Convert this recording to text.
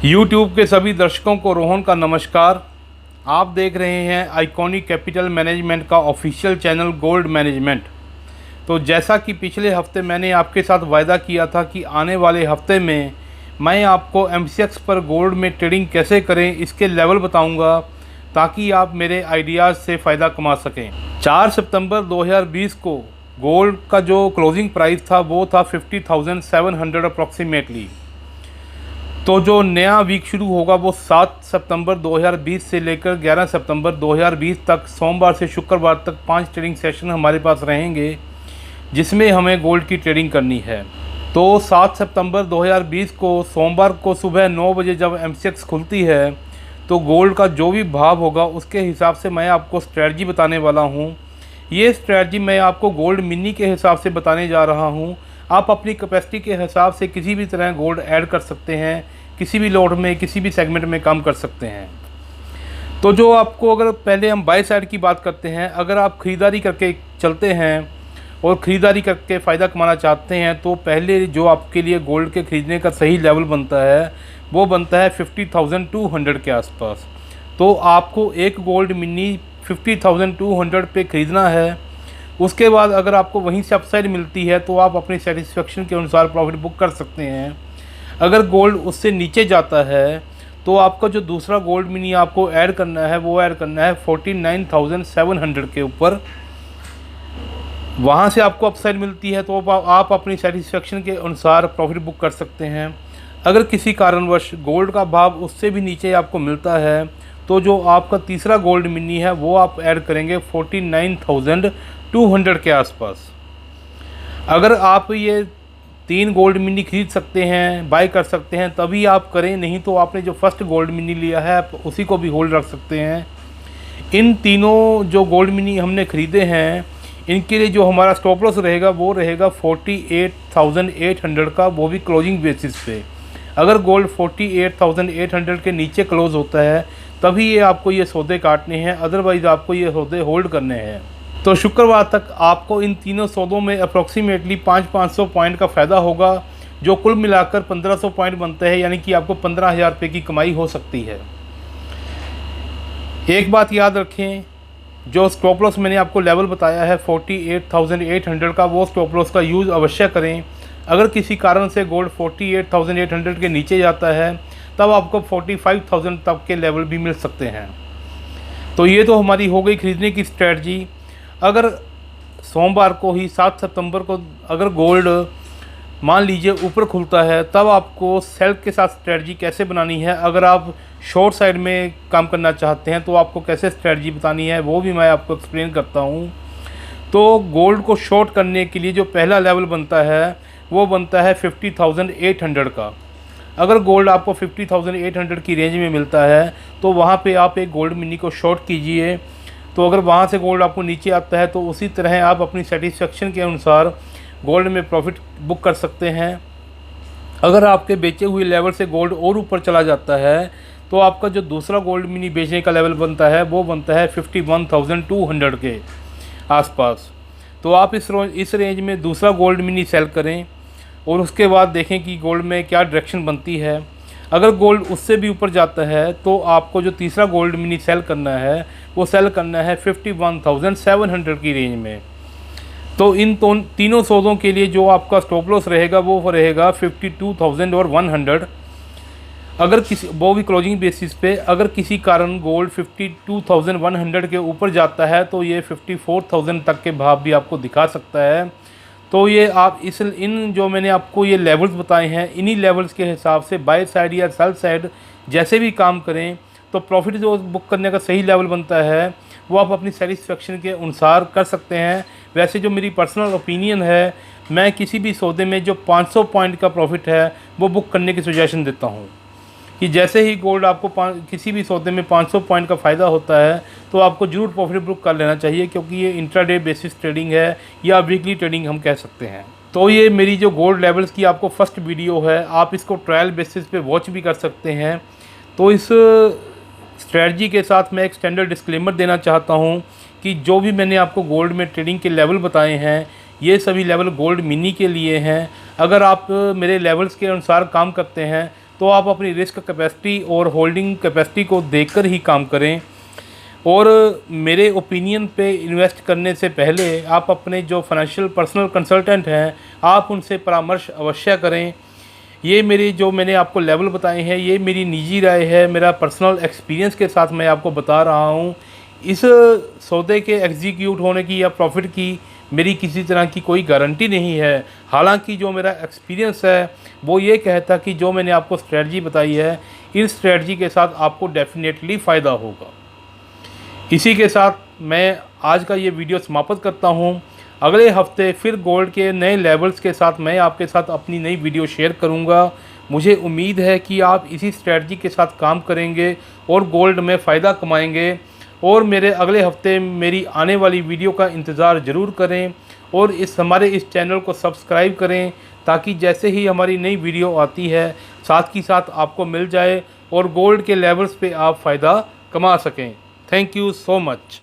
YouTube के सभी दर्शकों को रोहन का नमस्कार। आप देख रहे हैं आइकॉनिक कैपिटल मैनेजमेंट का ऑफिशियल चैनल गोल्ड मैनेजमेंट। तो जैसा कि पिछले हफ्ते मैंने आपके साथ वायदा किया था कि आने वाले हफ्ते में मैं आपको MCX पर गोल्ड में ट्रेडिंग कैसे करें इसके लेवल बताऊंगा, ताकि आप मेरे आइडियाज़ से फ़ायदा कमा सकें। 4 सितंबर 2020 को गोल्ड का जो क्लोजिंग प्राइस था वो था 50,700 अप्रॉक्सीमेटली। तो जो नया वीक शुरू होगा वो 7 सितंबर 2020 से लेकर 11 सितंबर 2020 तक सोमवार से शुक्रवार तक 5 ट्रेडिंग सेशन हमारे पास रहेंगे, जिसमें हमें गोल्ड की ट्रेडिंग करनी है। तो 7 सितंबर 2020 को सोमवार को सुबह 9 बजे जब MCX खुलती है तो गोल्ड का जो भी भाव होगा उसके हिसाब से मैं आपको स्ट्रैटेजी बताने वाला हूँ। ये स्ट्रैटेजी मैं आपको गोल्ड मिनी के हिसाब से बताने जा रहा हूँ। आप अपनी कैपेसिटी के हिसाब से किसी भी तरह गोल्ड ऐड कर सकते हैं, किसी भी लॉट में किसी भी सेगमेंट में काम कर सकते हैं। तो जो आपको, अगर पहले हम बाय साइड की बात करते हैं, अगर आप ख़रीदारी करके चलते हैं और ख़रीदारी करके फ़ायदा कमाना चाहते हैं तो पहले जो आपके लिए गोल्ड के ख़रीदने का सही लेवल बनता है वो बनता है 50,200 के आसपास। तो आपको एक गोल्ड मिनी 50,200 पे ख़रीदना है। उसके बाद अगर आपको वहीं से अपसाइड मिलती है तो आप अपनी सेटिस्फेक्शन के अनुसार प्रॉफिट बुक कर सकते हैं। अगर गोल्ड उससे नीचे जाता है तो आपका जो दूसरा गोल्ड मिनी आपको ऐड करना है वो ऐड करना है 49,700 के ऊपर। वहाँ से आपको अपसाइड मिलती है तो आप अपनी सेटिस्फेक्शन के अनुसार प्रॉफिट बुक कर सकते हैं। अगर किसी कारणवश गोल्ड का भाव उससे भी नीचे आपको मिलता है तो जो आपका तीसरा गोल्ड मिनी है वो आप ऐड करेंगे 49,200 के आसपास। अगर आप ये 3 गोल्ड मिनी खरीद सकते हैं, बाय कर सकते हैं, तभी आप करें, नहीं तो आपने जो फर्स्ट गोल्ड मिनी लिया है आप उसी को भी होल्ड रख सकते हैं। इन तीनों जो गोल्ड मिनी हमने ख़रीदे हैं इनके लिए जो हमारा स्टॉप लॉस रहेगा वो रहेगा 48,800 का, वो भी क्लोजिंग बेसिस पे। अगर गोल्ड 48,800 के नीचे क्लोज़ होता है तभी ये आपको ये सौदे काटने हैं, अदरवाइज़ आपको ये सौदे होल्ड करने हैं। तो शुक्रवार तक आपको इन तीनों सौदों में अप्रॉक्सीमेटली 500 पॉइंट का फ़ायदा होगा, जो कुल मिलाकर 1500 पॉइंट बनता है, यानी कि आपको 15,000 रुपये की कमाई हो सकती है। एक बात याद रखें, जो स्टॉप लॉस मैंने आपको लेवल बताया है 48,800 का, वो स्टॉप लॉस का यूज़ अवश्य करें। अगर किसी कारण से गोल्ड 48,800 के नीचे जाता है तब आपको 45,000 तक के लेवल भी मिल सकते हैं। तो ये तो हमारी हो गई ख़रीदने की स्ट्रैटेजी। अगर सोमवार को ही 7 सितंबर को अगर गोल्ड मान लीजिए ऊपर खुलता है तब आपको सेल के साथ स्ट्रैटेजी कैसे बनानी है, अगर आप शॉर्ट साइड में काम करना चाहते हैं तो आपको कैसे स्ट्रैटेजी बतानी है वो भी मैं आपको एक्सप्लेन करता हूँ। तो गोल्ड को शॉर्ट करने के लिए जो पहला लेवल बनता है वो बनता है 50,800 का। अगर गोल्ड आपको 50,800 की रेंज में मिलता है तो वहाँ पे आप एक गोल्ड मिनी को शॉर्ट कीजिए। तो अगर वहाँ से गोल्ड आपको नीचे आता है तो उसी तरह आप अपनी सेटिस्फेक्शन के अनुसार गोल्ड में प्रॉफिट बुक कर सकते हैं। अगर आपके बेचे हुए लेवल से गोल्ड और ऊपर चला जाता है तो आपका जो दूसरा गोल्ड मिनी बेचने का लेवल बनता है वो बनता है 51,200 के आसपास। तो आप इस रेंज में दूसरा गोल्ड मिनी सेल करें और उसके बाद देखें कि गोल्ड में क्या डायरेक्शन बनती है। अगर गोल्ड उससे भी ऊपर जाता है तो आपको जो तीसरा गोल्ड मिनी सेल करना है वो सेल करना है 51,700 की रेंज में। तो इन तीनों सौदों के लिए जो आपका स्टॉप लॉस रहेगा वो रहेगा 52,100। अगर किसी, वो भी क्लोजिंग बेसिस पे, अगर किसी कारण गोल्ड 52,100 के ऊपर जाता है तो ये 54,000 तक के भाव भी आपको दिखा सकता है। तो ये आप इन जो मैंने आपको ये लेवल्स बताए हैं, इन्हीं लेवल्स के हिसाब से बाय साइड या सेल साइड जैसे भी काम करें तो प्रॉफिट जो बुक करने का सही लेवल बनता है वो आप अपनी सेटिस्फेक्शन के अनुसार कर सकते हैं। वैसे जो मेरी पर्सनल ओपिनियन है, मैं किसी भी सौदे में जो 500 पॉइंट का प्रॉफिट है वो बुक करने की सजेशन देता हूँ कि जैसे ही गोल्ड आपको किसी भी सौदे में 500 पॉइंट का फ़ायदा होता है तो आपको ज़रूर प्रॉफिट बुक कर लेना चाहिए, क्योंकि ये इंट्राडे बेसिस ट्रेडिंग है या वीकली ट्रेडिंग हम कह सकते हैं। तो ये मेरी जो गोल्ड लेवल्स की आपको फर्स्ट वीडियो है, आप इसको ट्रायल बेसिस पे वॉच भी कर सकते हैं। तो इस स्ट्रैटेजी के साथ मैं एक स्टैंडर्ड डिस्क्लेमर देना चाहता हूँ कि जो भी मैंने आपको गोल्ड में ट्रेडिंग के लेवल बताए हैं ये सभी लेवल गोल्ड मिनी के लिए हैं। अगर आप मेरे लेवल्स के अनुसार काम करते हैं तो आप अपनी रिस्क कैपेसिटी और होल्डिंग कैपेसिटी को देखकर ही काम करें। और मेरे ओपिनियन पे इन्वेस्ट करने से पहले आप अपने जो फाइनेंशियल पर्सनल कंसल्टेंट हैं आप उनसे परामर्श अवश्य करें। ये मेरी जो मैंने आपको लेवल बताए हैं ये मेरी निजी राय है, मेरा पर्सनल एक्सपीरियंस के साथ मैं आपको बता रहा हूँ। इस सौदे के एग्जीक्यूट होने की या प्रॉफिट की मेरी किसी तरह की कोई गारंटी नहीं है। हालांकि जो मेरा एक्सपीरियंस है वो ये कहता कि जो मैंने आपको स्ट्रेटजी बताई है इस स्ट्रेटजी के साथ आपको डेफिनेटली फ़ायदा होगा। इसी के साथ मैं आज का ये वीडियो समाप्त करता हूँ। अगले हफ्ते फिर गोल्ड के नए लेवल्स के साथ मैं आपके साथ अपनी नई वीडियो शेयर करूँगा। मुझे उम्मीद है कि आप इसी स्ट्रेटजी के साथ काम करेंगे और गोल्ड में फ़ायदा कमाएंगे। और मेरे अगले हफ्ते मेरी आने वाली वीडियो का इंतज़ार ज़रूर करें और हमारे इस चैनल को सब्सक्राइब करें ताकि जैसे ही हमारी नई वीडियो आती है साथ ही साथ आपको मिल जाए और गोल्ड के लेवल्स पे आप फ़ायदा कमा सकें। Thank you so much.